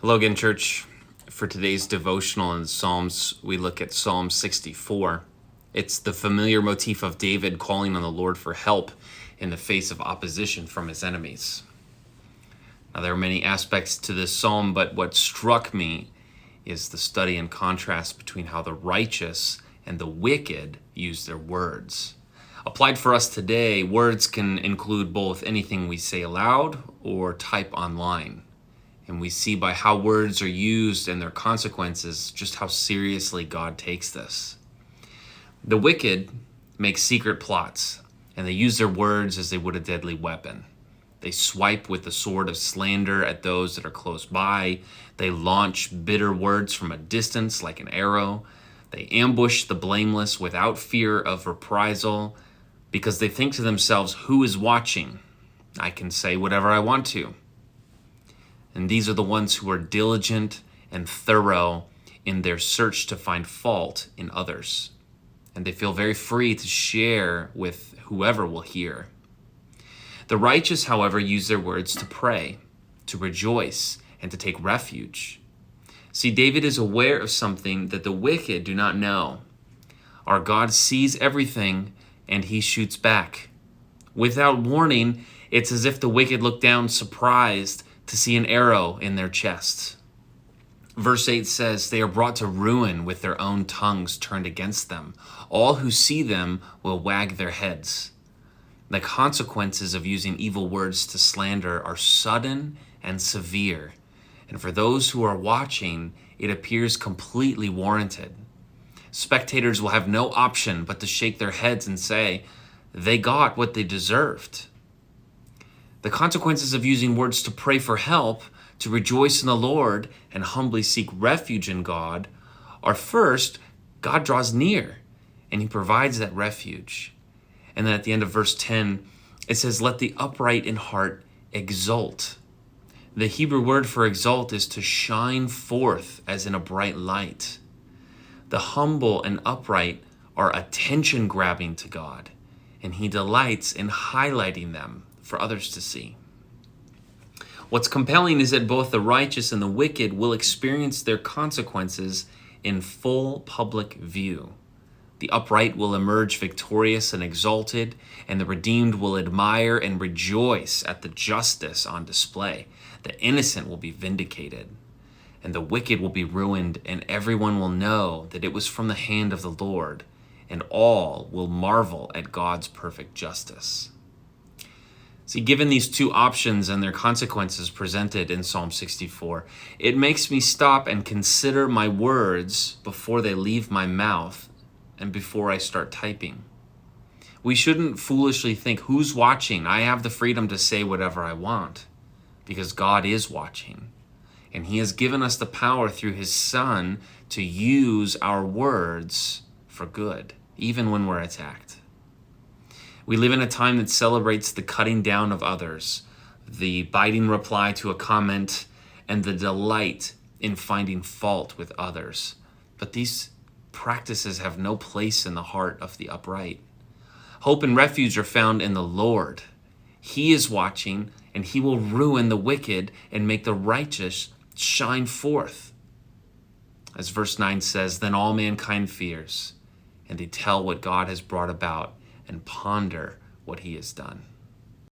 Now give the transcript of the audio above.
Hello again, church. For today's devotional in Psalms, we look at Psalm 64. It's the familiar motif of David calling on the Lord for help in the face of opposition from his enemies. Now, there are many aspects to this psalm, but what struck me is the study and contrast between how the righteous and the wicked use their words. Applied for us today, words can include both anything we say aloud or type online. And we see by how words are used and their consequences just how seriously God takes this. The wicked make secret plots, and they use their words as they would a deadly weapon. They swipe with the sword of slander at those that are close by. They launch bitter words from a distance like an arrow. They ambush the blameless without fear of reprisal because they think to themselves, "Who is watching? I can say whatever I want to." And these are the ones who are diligent and thorough in their search to find fault in others. And they feel very free to share with whoever will hear. The righteous, however, use their words to pray, to rejoice, and to take refuge. See, David is aware of something that the wicked do not know. Our God sees everything, and he shoots back. Without warning, it's as if the wicked look down surprised to see an arrow in their chests. Verse 8 says, "They are brought to ruin with their own tongues turned against them. All who see them will wag their heads." The consequences of using evil words to slander are sudden and severe. And for those who are watching, it appears completely warranted. Spectators will have no option but to shake their heads and say, they got what they deserved. The consequences of using words to pray for help, to rejoice in the Lord, and humbly seek refuge in God are first, God draws near, and he provides that refuge. And then at the end of verse 10, it says, "Let the upright in heart exult." The Hebrew word for exult is to shine forth as in a bright light. The humble and upright are attention-grabbing to God, and he delights in highlighting them for others to see. What's compelling is that both the righteous and the wicked will experience their consequences in full public view. The upright will emerge victorious and exalted, and the redeemed will admire and rejoice at the justice on display. The innocent will be vindicated, and the wicked will be ruined, and everyone will know that it was from the hand of the Lord, and all will marvel at God's perfect justice. See, given these two options and their consequences presented in Psalm 64, it makes me stop and consider my words before they leave my mouth and before I start typing. We shouldn't foolishly think, who's watching? I have the freedom to say whatever I want, because God is watching. And he has given us the power through his Son to use our words for good, even when we're attacked. We live in a time that celebrates the cutting down of others, the biting reply to a comment, and the delight in finding fault with others. But these practices have no place in the heart of the upright. Hope and refuge are found in the Lord. He is watching, and he will ruin the wicked and make the righteous shine forth. As verse 9 says, "Then all mankind fears, and they tell what God has brought about and ponder what he has done."